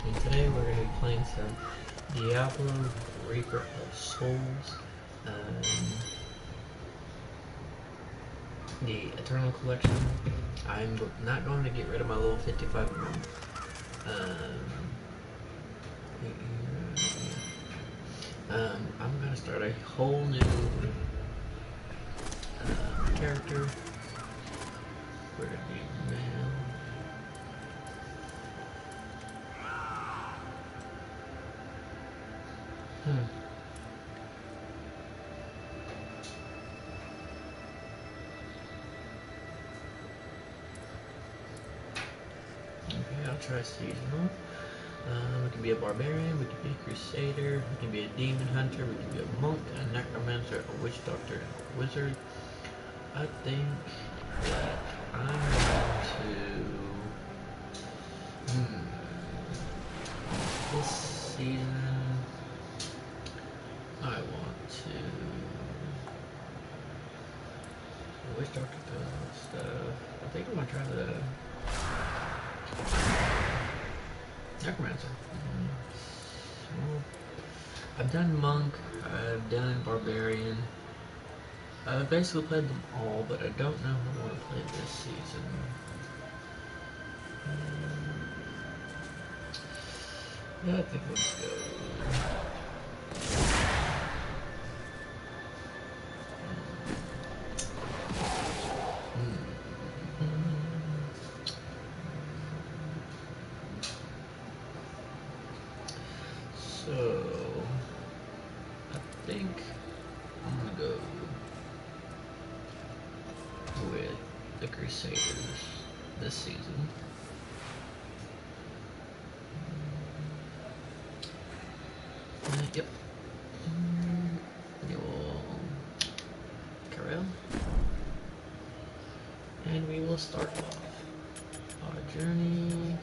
and today we're going to be playing some Diablo Reaper of Souls, the Eternal Collection. I'm not going to get rid of my level 55 I'm going to start a whole new character. We're going to be male. Okay, I'll try seasonal. We can be a barbarian, we can be a crusader, we can be a demon hunter, we can be a monk, a necromancer, a witch doctor, and a wizard. I think that I'm going to this season I want to witch doctor does stuff. I think I'm gonna try the necromancer. So, I've done monk, I've done barbarian. I've basically played them all, but I don't know who I want to play this season. I think let's go. So I think I'm gonna go with the Crusaders this season. Yep. Karel. And we will start off our journey.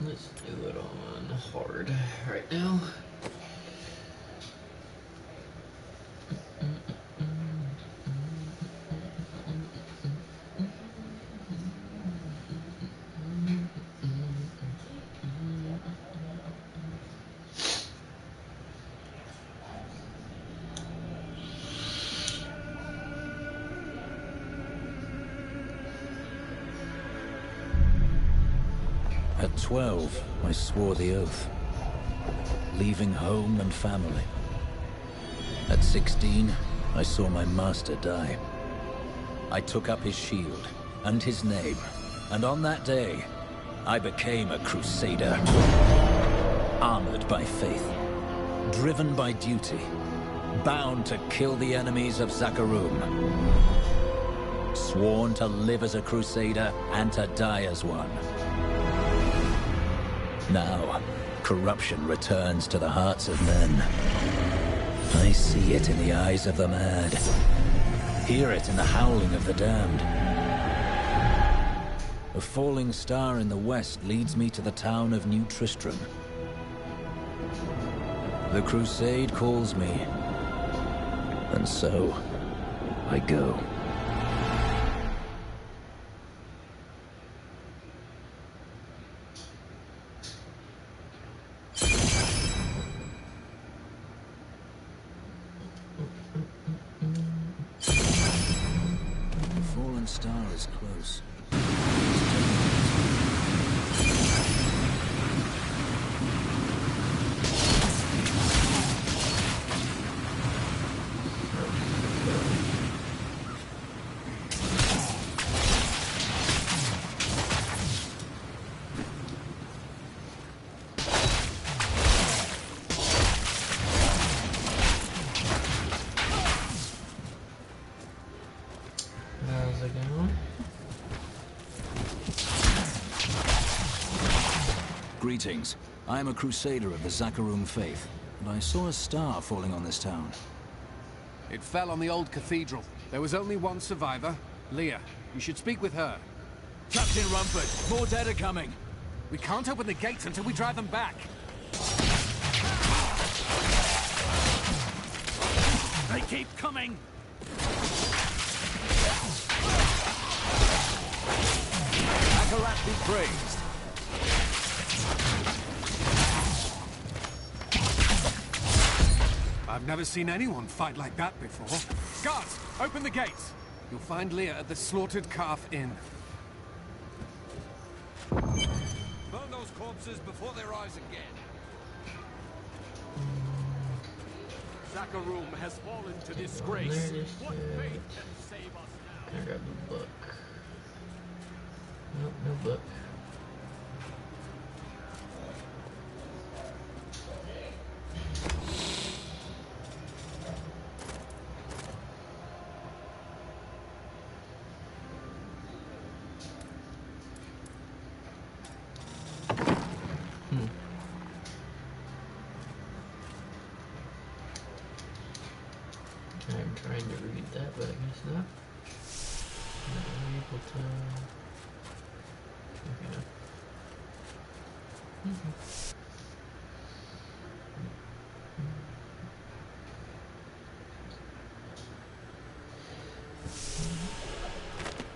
Let's do it on hard right now. At 12, I swore the oath, leaving home and family. At 16, I saw my master die. I took up his shield and his name, and on that day, I became a crusader. Armored by faith, driven by duty, bound to kill the enemies of Zakarum. Sworn to live as a crusader and to die as one. Now, corruption returns to the hearts of men. I see it in the eyes of the mad. Hear it in the howling of the damned. A falling star in the west leads me to the town of New Tristram. The crusade calls me, and so I go. Star is close. How's it going? Greetings. I am a crusader of the Zakarum faith, and I saw a star falling on this town. It fell on the old cathedral. There was only one survivor, Leah. You should speak with her. Captain Rumford, more dead are coming. We can't open the gates until we drive them back. Keep coming! Akarat be praised. I've never seen anyone fight like that before. Guards, open the gates! You'll find Leah at the Slaughtered Calf Inn. Burn those corpses before they rise again. Zakharum has fallen to disgrace. There it is. What fate can save us now? Can I grab a book? Nope, no book. I'm trying to read that, but I guess not. Not able to. Okay.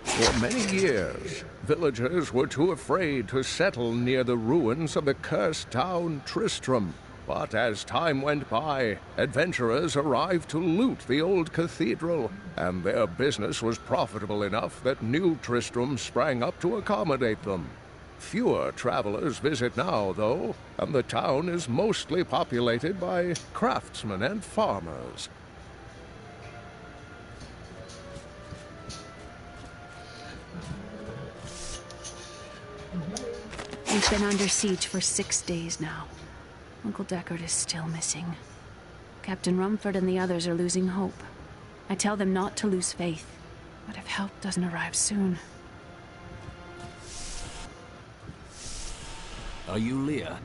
For many years, villagers were too afraid to settle near the ruins of the cursed town Tristram. But as time went by, adventurers arrived to loot the old cathedral, and their business was profitable enough that new Tristram sprang up to accommodate them. Fewer travelers visit now, though, and the town is mostly populated by craftsmen and farmers. We've been under siege for 6 days now. Uncle Deckard is still missing. Captain Rumford and the others are losing hope. I tell them not to lose faith, but if help doesn't arrive soon... Are you Leah?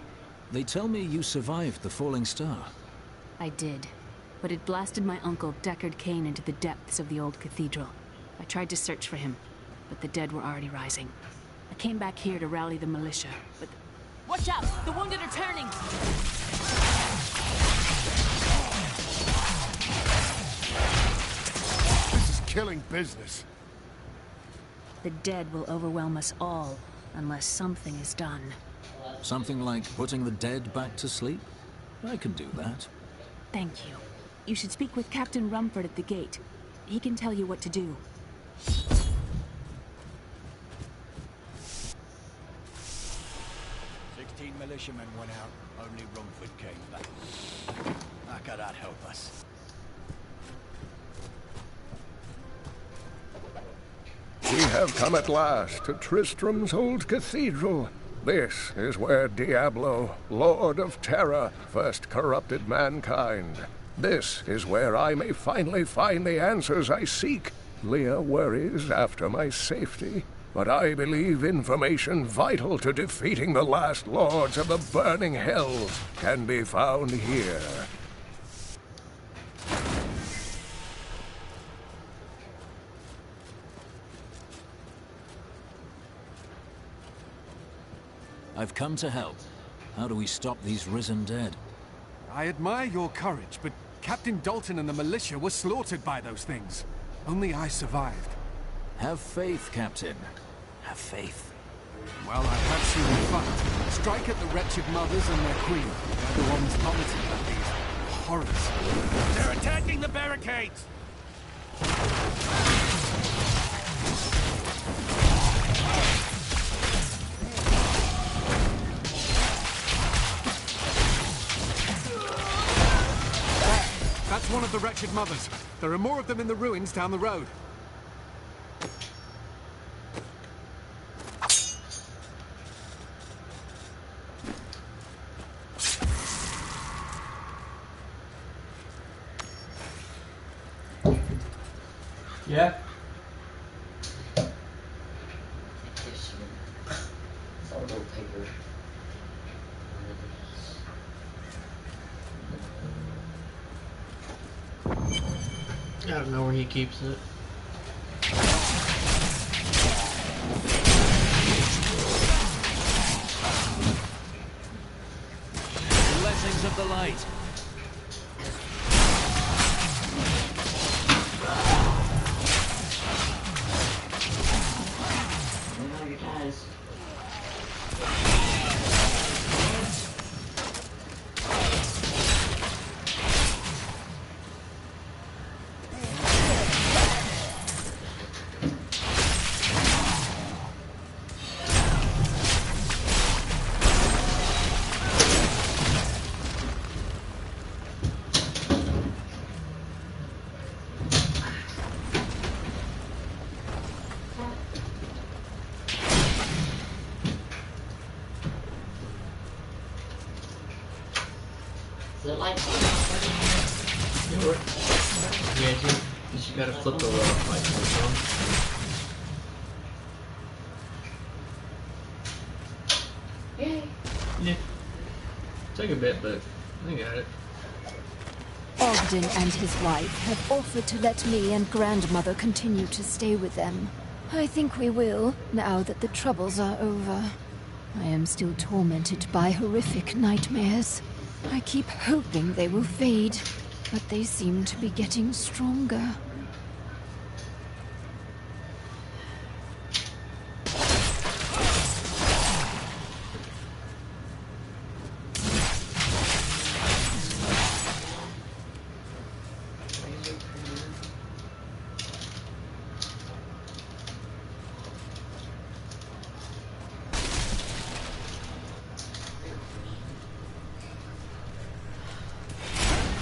They tell me you survived the falling star. I did, but it blasted my uncle Deckard Cain into the depths of the old cathedral. I tried to search for him, but the dead were already rising. I came back here to rally the militia, but... Watch out! The wounded are turning! This is killing business. The dead will overwhelm us all, unless something is done. Something like putting the dead back to sleep? I can do that. Thank you. You should speak with Captain Rumford at the gate. He can tell you what to do. 16 militiamen went out, only Rumford came back. How could that help us? We have come at last to Tristram's old cathedral. This is where Diablo, Lord of Terror, first corrupted mankind. This is where I may finally find the answers I seek. Leah worries after my safety, but I believe information vital to defeating the last lords of the burning hells can be found here. I've come to help. How do we stop these risen dead? I admire your courage, but Captain Dalton and the militia were slaughtered by those things. Only I survived. Have faith, Captain. Have faith. Well, I have seen them fight. Strike at the wretched mothers and their queen. They're the ones vomiting at these horrors. They're attacking the barricades! That's one of the wretched mothers. There are more of them in the ruins down the road. Yeah. Photo paper. I don't know where he keeps it. Blessings of the light. You work. Yeah, you just gotta flip the light switch on. Yay. Yeah. Took a bit, but I got it. Ogden and his wife have offered to let me and grandmother continue to stay with them. I think we will, now that the troubles are over. I am still tormented by horrific nightmares. I keep hoping they will fade, but they seem to be getting stronger.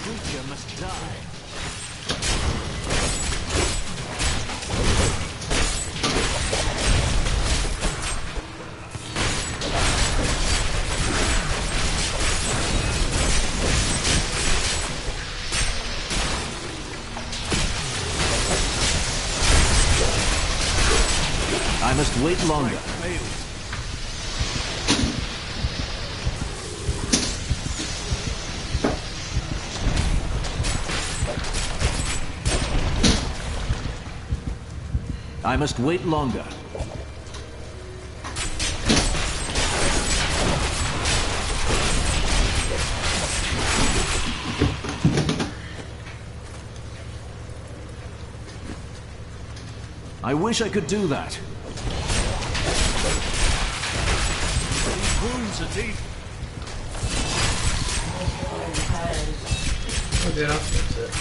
Creature must die. I must wait longer. I must wait longer. I wish I could do that. These wounds are deep. Okay, that's it.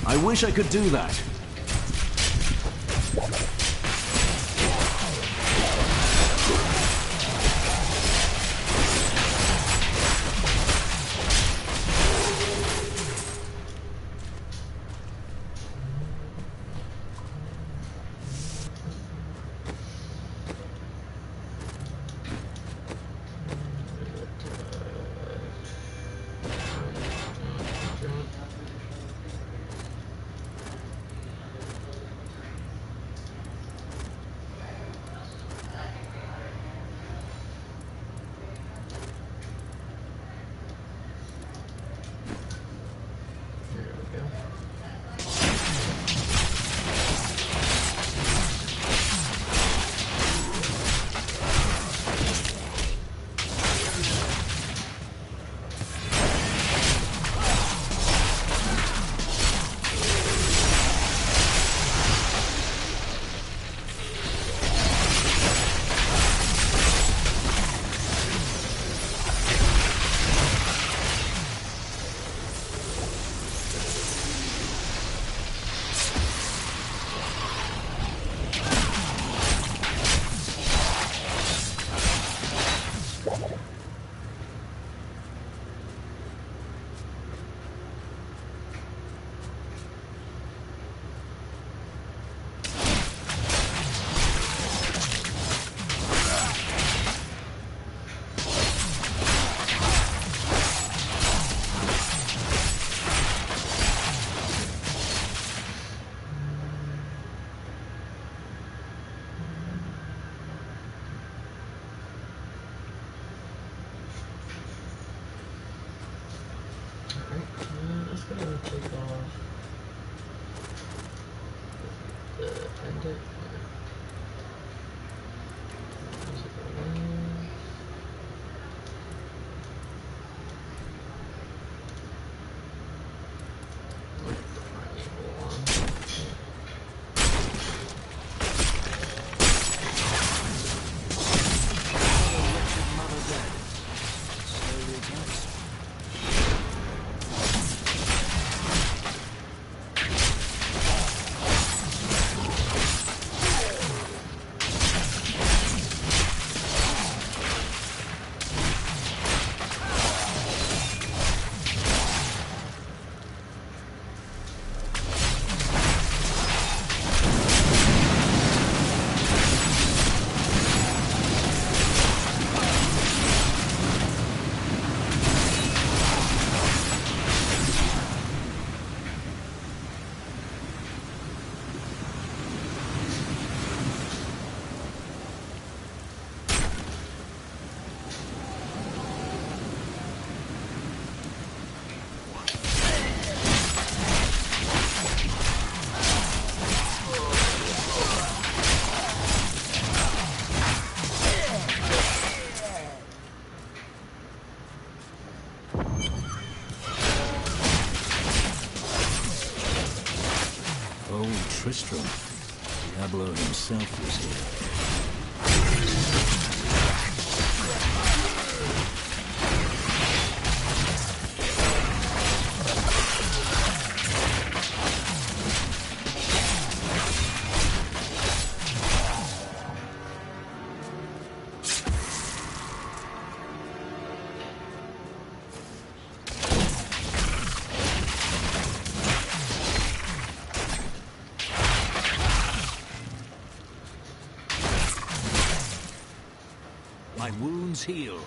I wish I could do that. Let's go and take off the pendant. Tristram. Diablo himself was here. My wounds heal.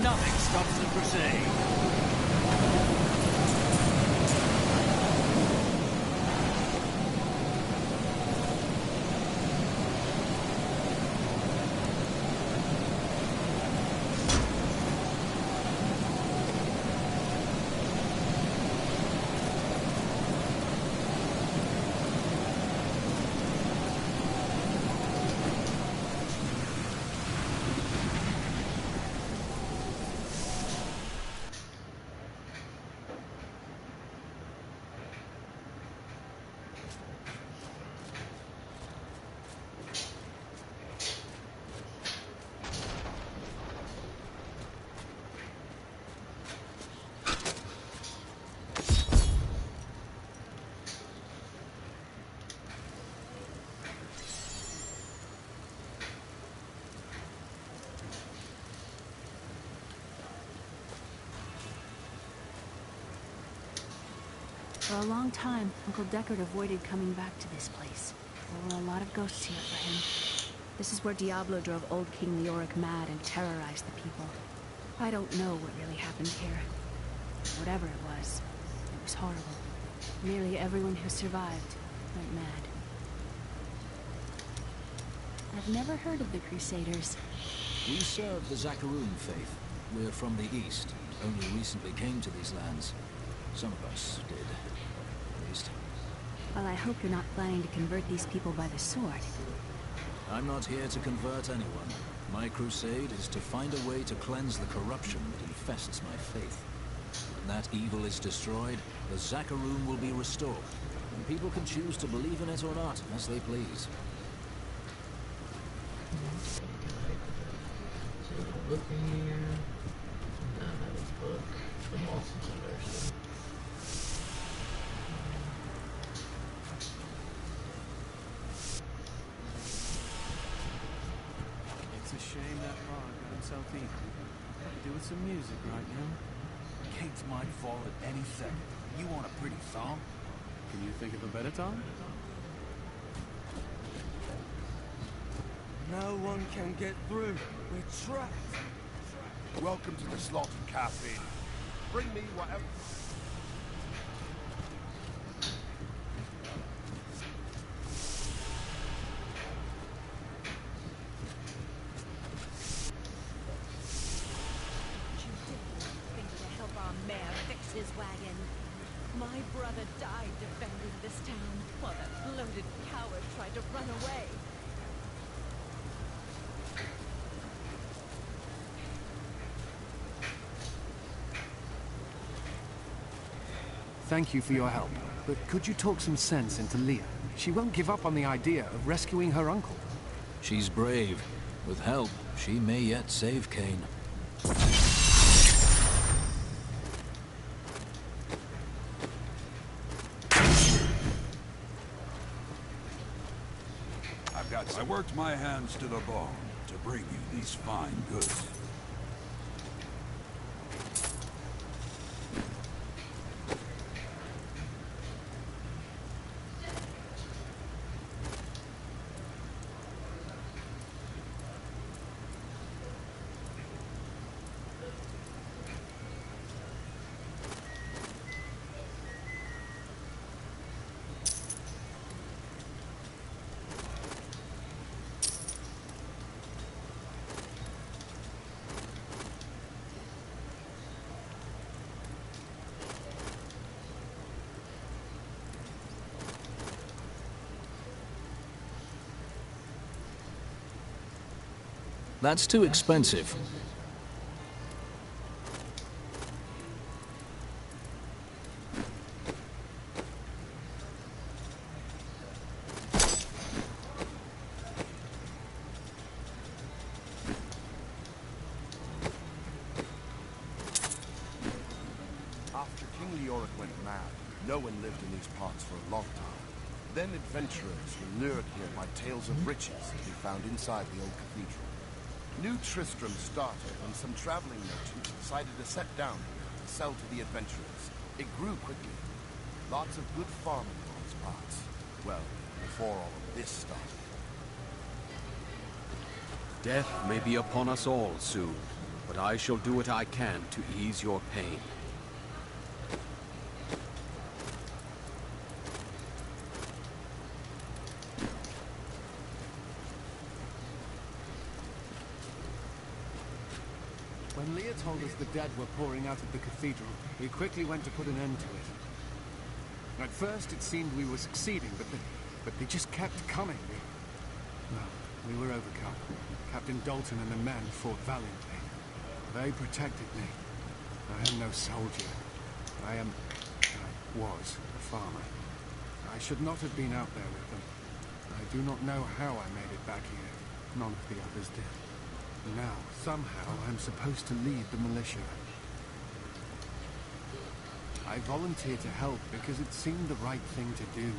Nothing stops the crusade. For a long time, Uncle Deckard avoided coming back to this place. There were a lot of ghosts here for him. This is where Diablo drove old King Leoric mad and terrorized the people. I don't know what really happened here. Whatever it was horrible. Nearly everyone who survived went mad. I've never heard of the Crusaders. We serve the Zakaroon faith. We're from the East, and only recently came to these lands. Some of us did, at least. Well, I hope you're not planning to convert these people by the sword. I'm not here to convert anyone. My crusade is to find a way to cleanse the corruption that infests my faith. When that evil is destroyed, the Zakaroon will be restored, and people can choose to believe in it or not, as they please. Look in here. No, that was a book. The Boston's University. It's a shame that barge myself eating. Could do with some music right now. Gates might fall at any second. You want a pretty song? Can you think of a better time? No one can get through. We're trapped. Welcome to the Slaughtered Cafe. Bring me whatever... His wagon. My brother died defending this town, while that bloated coward tried to run away. Thank you for your help, but could you talk some sense into Leah? She won't give up on the idea of rescuing her uncle. She's brave. With help, she may yet save Cain. I worked my hands to the bone to bring you these fine goods. That's too expensive. After King Leoric went mad, no one lived in these parts for a long time. Then adventurers were lured here by tales of riches to be found inside the old cathedral. New Tristram started when some traveling merchants decided to set down here to sell to the adventurers. It grew quickly. Lots of good farming in these parts. Well, before all of this started. Death may be upon us all soon, but I shall do what I can to ease your pain. When Leah told us the dead were pouring out of the cathedral, we quickly went to put an end to it. At first it seemed we were succeeding, but they just kept coming. Well, we were overcome. Captain Dalton and the men fought valiantly. They protected me. I am no soldier. I was a farmer. I should not have been out there with them. I do not know how I made it back here. None of the others did. Now, somehow, I'm supposed to lead the militia. I volunteered to help because it seemed the right thing to do,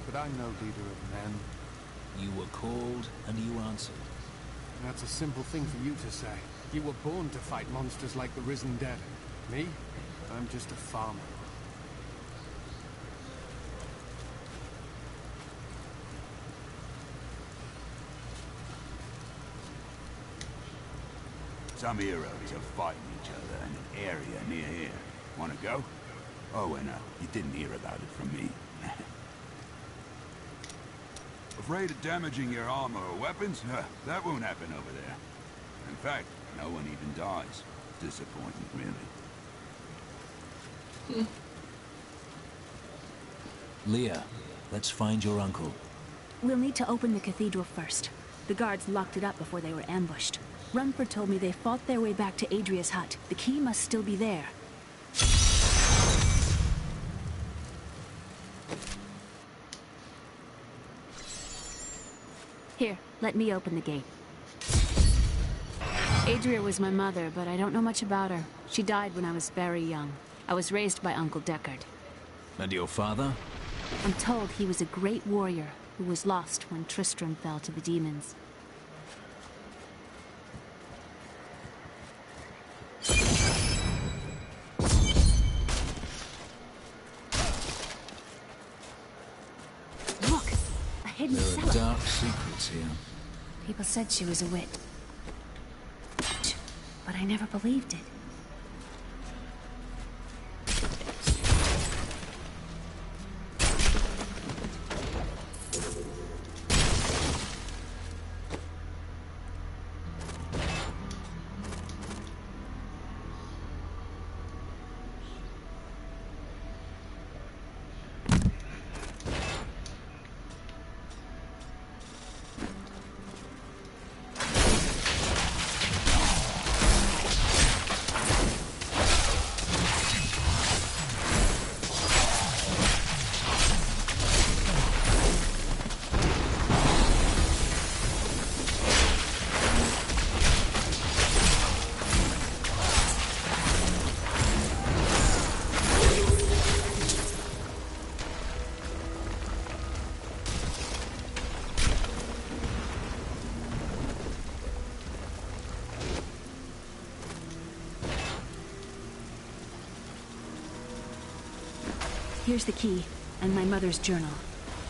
but I'm no leader of men. You were called, and you answered. That's a simple thing for you to say. You were born to fight monsters like the risen dead. Me? I'm just a farmer. Some heroes are fighting each other in an area near here. Wanna go? Oh, and you didn't hear about it from me. Afraid of damaging your armor or weapons? That won't happen over there. In fact, no one even dies. Disappointing, really. Leah, let's find your uncle. We'll need to open the cathedral first. The guards locked it up before they were ambushed. Rumford told me they fought their way back to ADRIA'S hut. The key must still be there. Here, let me open the gate. Adria was my mother, but I don't know much about her. She died when I was very young. I was raised by Uncle Deckard. And your father? I'm told he was a great warrior who was lost when Tristram fell to the demons. hidden There are cellar. dark secrets here. People said she was a witch, but I never believed it. Here's the key, and my mother's journal.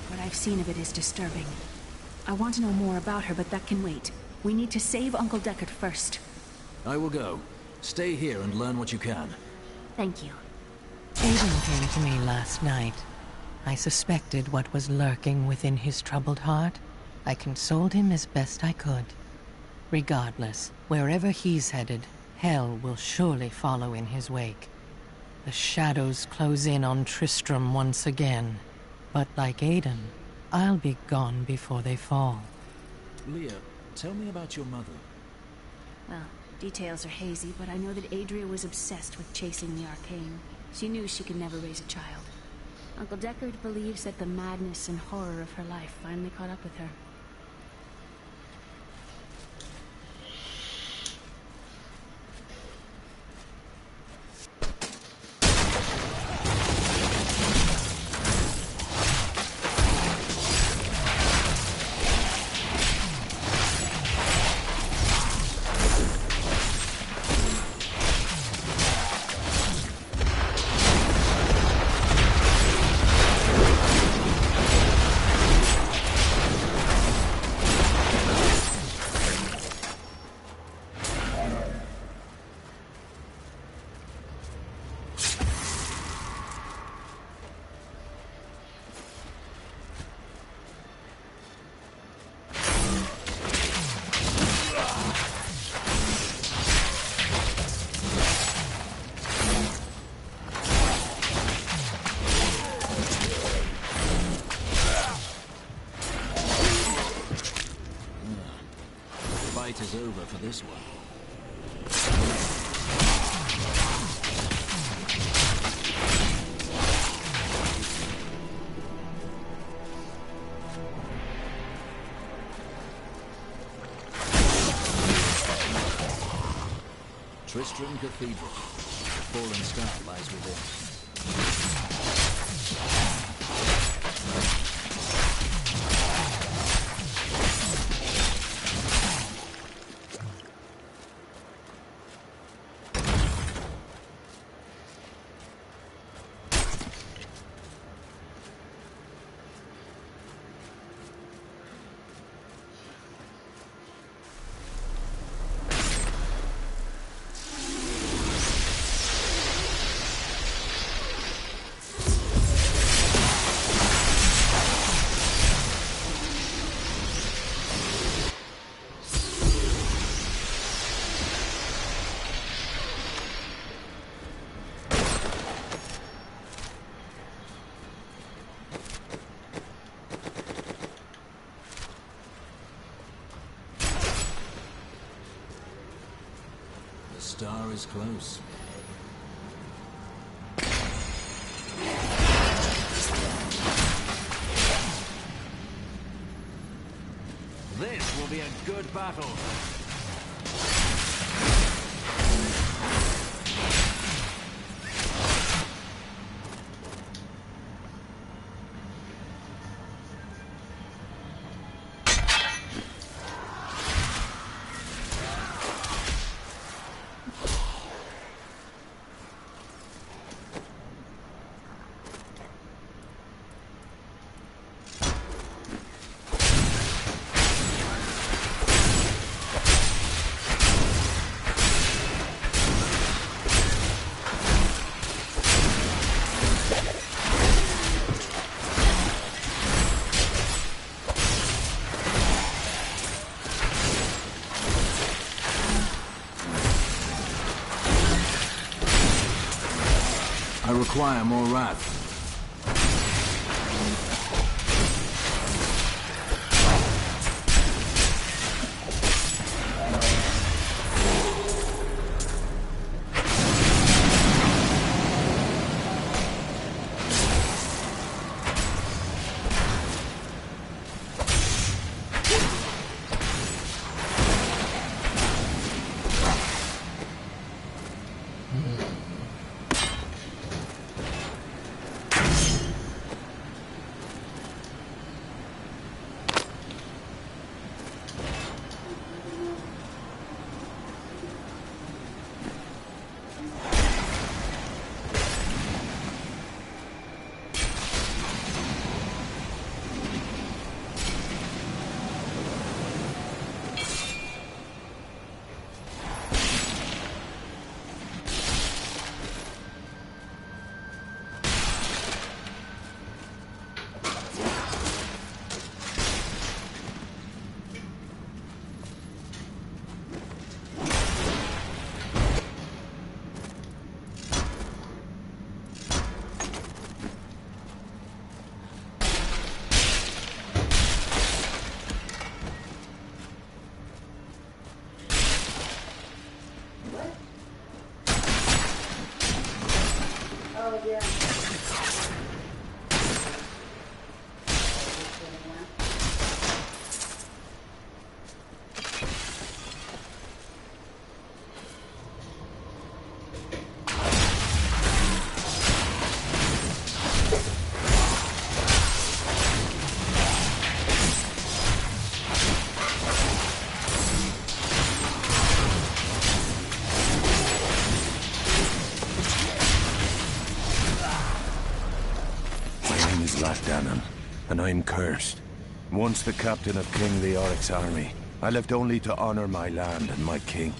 What I've seen of it is disturbing. I want to know more about her, but that can wait. We need to save Uncle Deckard first. I will go. Stay here and learn what you can. Thank you. Aiden came to me last night. I suspected what was lurking within his troubled heart. I consoled him as best I could. Regardless, wherever he's headed, hell will surely follow in his wake. The shadows close in on Tristram once again. But like Aiden, I'll be gone before they fall. Leah, tell me about your mother. Well, details are hazy, but I know that Adria was obsessed with chasing the arcane. She knew she could never raise a child. Uncle Deckard believes that the madness and horror of her life finally caught up with her. Is over for this one. Tristram Cathedral. The fallen star lies within. The star is close. This will be a good battle. require more wrath. And I'm cursed. Once the captain of King Leoric's army, I lived only to honor my land and my king.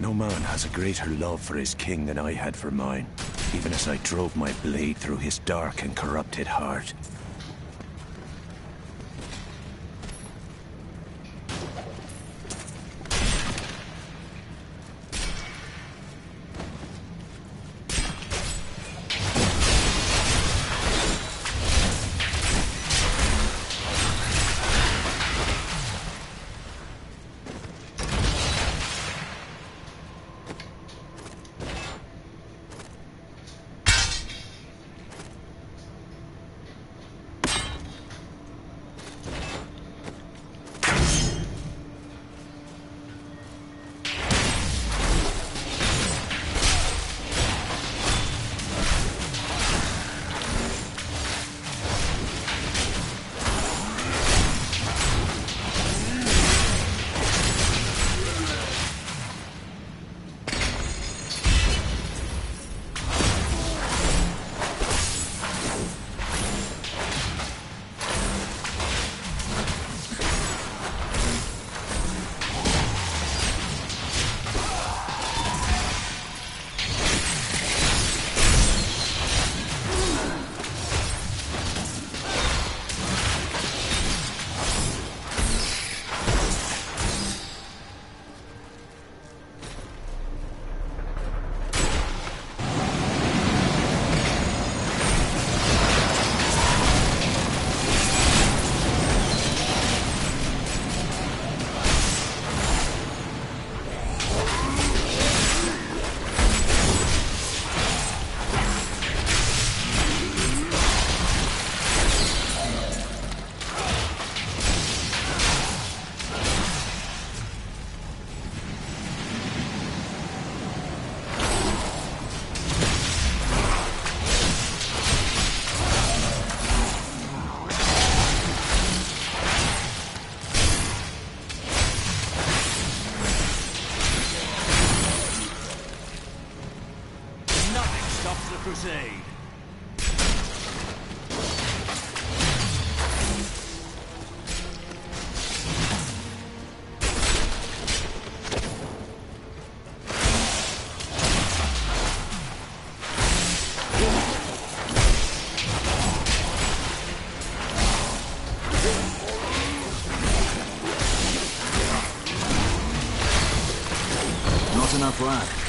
No man has a greater love for his king than I had for mine, even as I drove my blade through his dark and corrupted heart. crusade. Not enough wrath.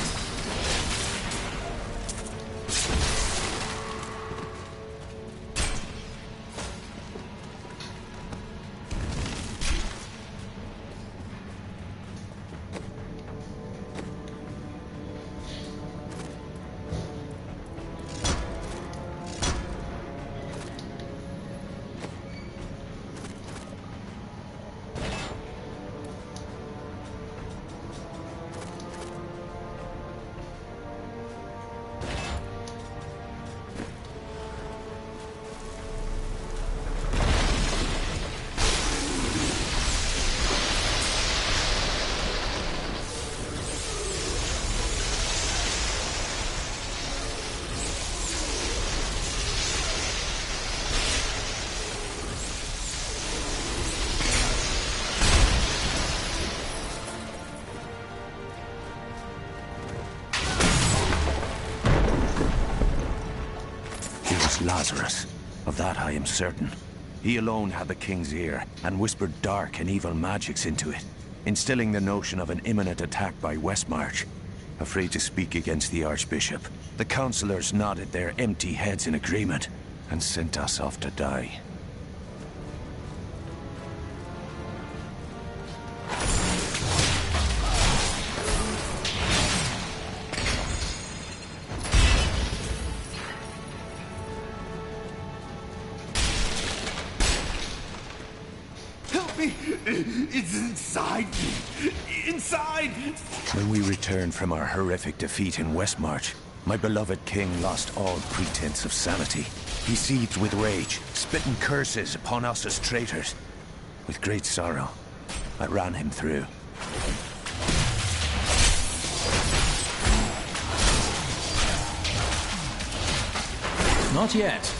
Lazarus. Of that I am certain. He alone had the king's ear, and whispered dark and evil magics into it, instilling the notion of an imminent attack by Westmarch. Afraid to speak against the Archbishop, the councillors nodded their empty heads in agreement, and sent us off to die. It's inside me! Inside! When we returned from our horrific defeat in Westmarch, my beloved king lost all pretense of sanity. He seethed with rage, spitting curses upon us as traitors. With great sorrow, I ran him through. Not yet.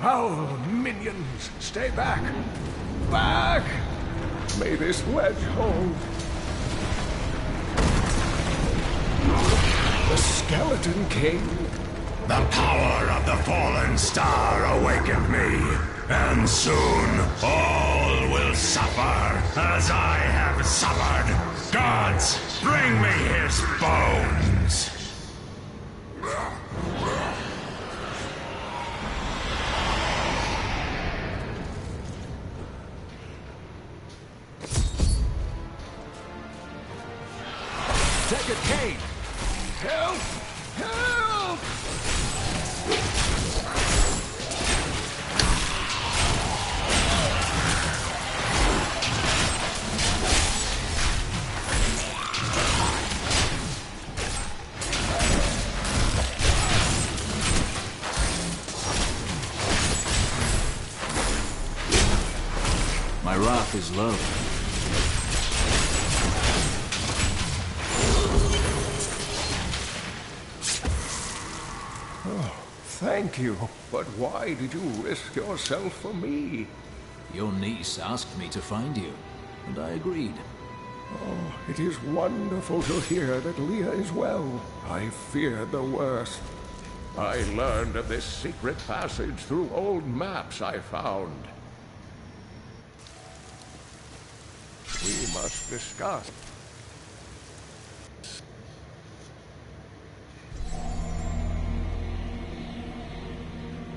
Foul minions, stay back! Back! May this wedge hold. The Skeleton King. The power of the fallen star awakened me, and soon all will suffer as I have suffered. Gods, bring me his bones! Take it, Cain! Help! Help! My wrath is low. Thank you, but why did you risk yourself for me? Your niece asked me to find you, and I agreed. Oh, it is wonderful to hear that Leah is well. I feared the worst. I learned of this secret passage through old maps I found. We must discuss.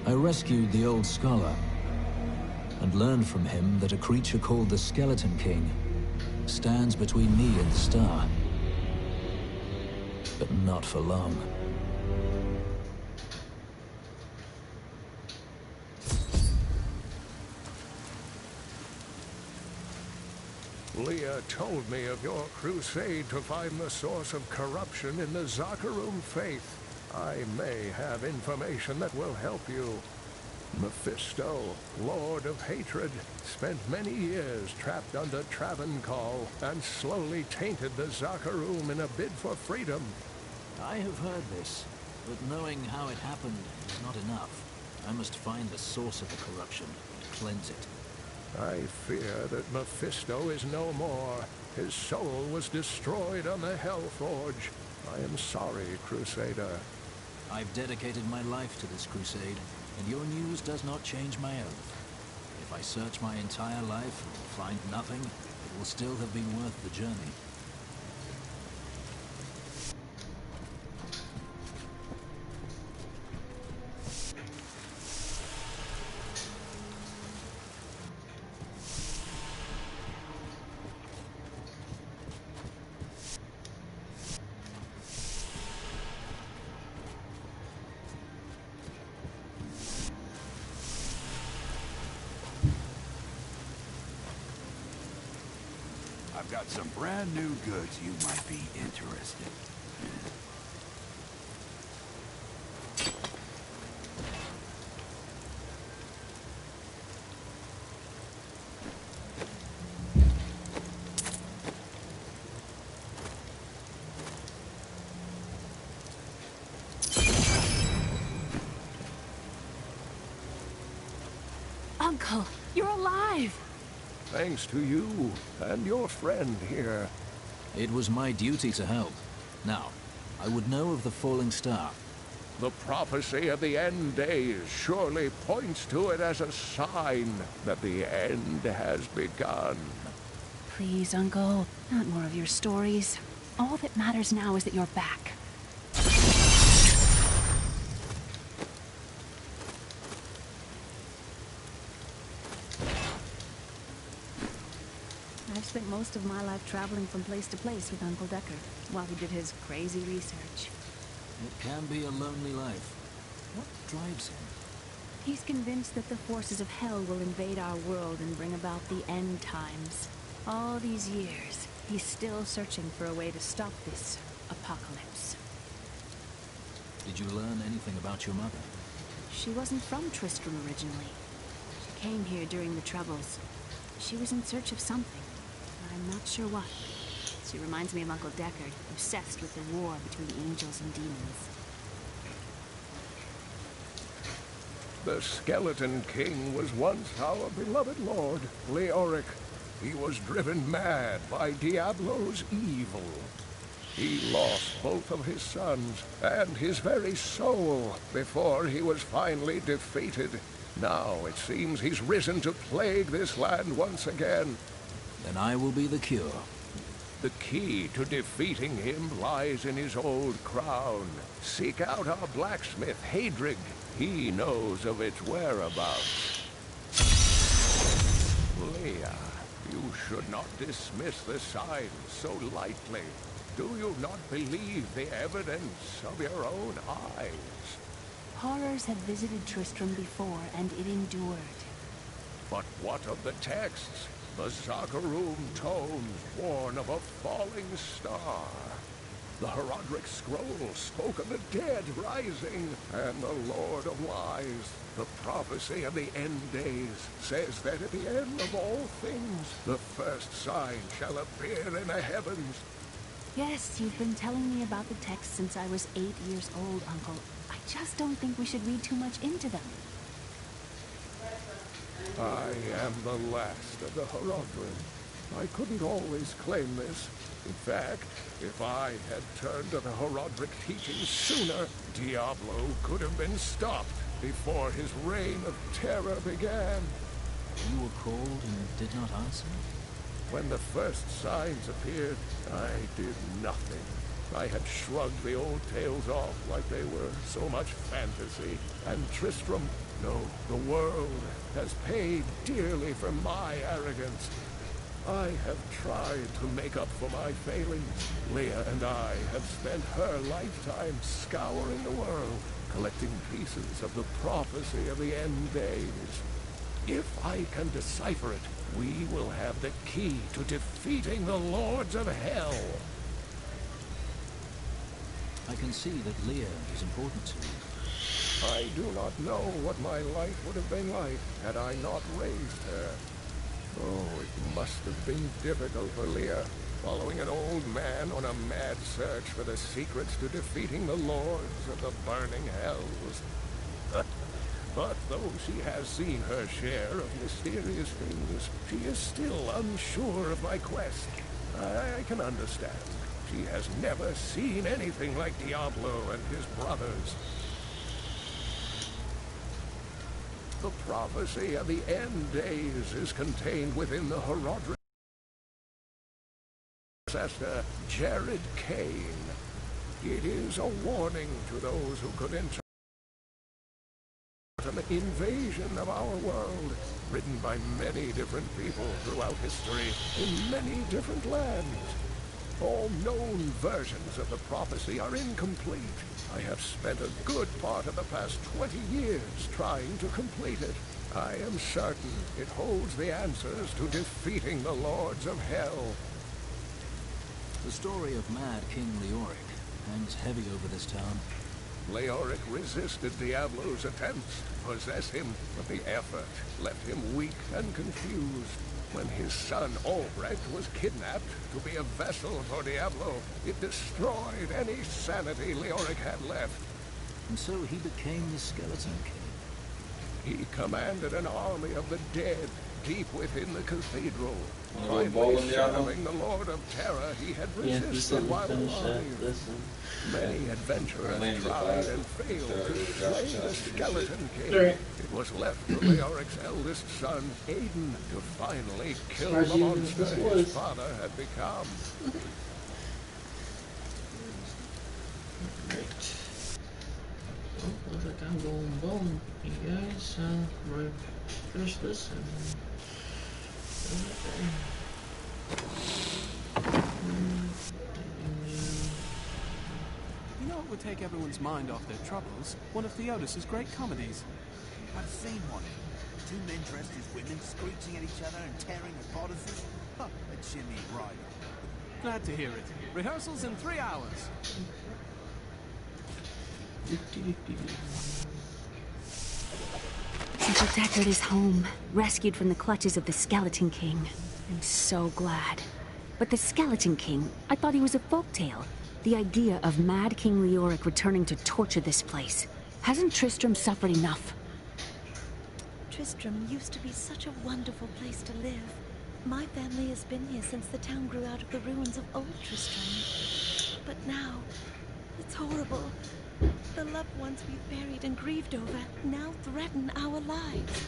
I rescued the old scholar, and learned from him that a creature called the Skeleton King stands between me and the star. But not for long. Leah told me of your crusade to find the source of corruption in the Zakharum faith. I may have information that will help you. Mephisto, Lord of Hatred, spent many years trapped under Travancore and slowly tainted the Zakharum in a bid for freedom. I have heard this, but knowing how it happened is not enough. I must find the source of the corruption and cleanse it. I fear that Mephisto is no more. His soul was destroyed on the Hellforge. I am sorry, Crusader. I've dedicated my life to this crusade, and your news does not change my oath. If I search my entire life and find nothing, it will still have been worth the journey. I've got some brand new goods you might be interested in. Uncle, you're alive! Thanks to you and your friend here. It was my duty to help. Now, I would know of the falling star. The prophecy of the end days surely points to it as a sign that the end has begun. Please, Uncle, not more of your stories. All that matters now is that you're back. I've spent most of my life traveling from place to place with Uncle Deckard, while he did his crazy research. It can be a lonely life. What drives him? He's convinced that the forces of hell will invade our world and bring about the end times. All these years, he's still searching for a way to stop this apocalypse. Did you learn anything about your mother? She wasn't from Tristram originally. She came here during the Troubles. She was in search of something, but I'm not sure what. She reminds me of Uncle Deckard, obsessed with the war between angels and demons. The Skeleton King was once our beloved lord, Leoric. He was driven mad by Diablo's evil. He lost both of his sons and his very soul before he was finally defeated. Now it seems he's risen to plague this land once again. Then I will be the cure. The key to defeating him lies in his old crown. Seek out our blacksmith, Hadrig. He knows of its whereabouts. Leah, you should not dismiss the signs so lightly. Do you not believe the evidence of your own eyes? Horrors had visited Tristram before, and it endured. But what of the texts? The Zakarum tomes warn of a falling star. The Herodric scroll spoke of the dead rising, and the Lord of Lies, the prophecy of the end days, says that at the end of all things, the first sign shall appear in the heavens. Yes, you've been telling me about the text since I was 8 years old, Uncle. I just don't think we should read too much into them. I am the last of the Herodrim. I couldn't always claim this. In fact, if I had turned to the Herodric teachings sooner, Diablo could have been stopped before his reign of terror began. You were called and did not answer? When the first signs appeared, I did nothing. I had shrugged the old tales off like they were so much fantasy. And Tristram, no, the world has paid dearly for my arrogance. I have tried to make up for my failings. Leah and I have spent her lifetime scouring the world, collecting pieces of the prophecy of the end days. If I can decipher it, we will have the key to defeating the Lords of Hell. I can see that Leah is important to you. I do not know what my life would have been like had I not raised her. Oh, it must have been difficult for Leah, following an old man on a mad search for the secrets to defeating the Lords of the burning hells. But though she has seen her share of mysterious things, she is still unsure of my quest. I can understand. She has never seen anything like Diablo and his brothers. The prophecy of the end days is contained within the Herodric ancestor, Jared Cain. It is a warning to those who could enter an invasion of our world, written by many different people throughout history in many different lands. All known versions of the prophecy are incomplete. I have spent a good part of the past 20 years trying to complete it. I am certain it holds the answers to defeating the Lords of Hell. The story of Mad King Leoric hangs heavy over this town. Leoric resisted Diablo's attempts to possess him, but the effort left him weak and confused. When his son Albrecht was kidnapped to be a vessel for Diablo, it destroyed any sanity Leoric had left. And so he became the Skeleton King. He commanded an army of the dead deep within the cathedral. We're Finally shadowing the Lord of Terror he had Yeah, resisted while finish that. alive. Listen. Many adventurers tried and failed to slay the Skeleton King. Right. It was left to Leoric's eldest son, Aiden, to finally kill Surprised the you knew monster this his was. father had become. Right. Well, looks like I'm going bowling, you guys. I'm gonna finish this and You know what would take everyone's mind off their troubles? One of Theodos's great comedies. I've seen one. Two men dressed as women screeching at each other and tearing their bodices. Huh, a chimney right. Glad to hear it. Rehearsals in 3 hours. Uncle Deckard is home, rescued from the clutches of the Skeleton King. I'm so glad. But the Skeleton King, I thought he was a folktale. The idea of Mad King Leoric returning to torture this place. Hasn't Tristram suffered enough? Tristram used to be such a wonderful place to live. My family has been here since the town grew out of the ruins of old Tristram. But now, it's horrible. The loved ones we've buried and grieved over now threaten our lives.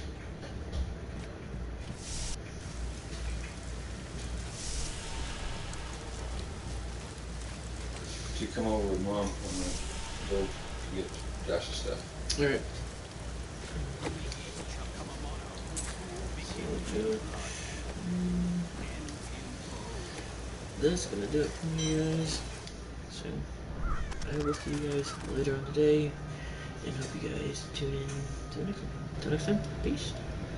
You come over with Mom when I go to get Josh's stuff. Alright. That's gonna do it for me, guys. So, I will see you guys later on today, and hope you guys tune in to the next one. Until next time, peace.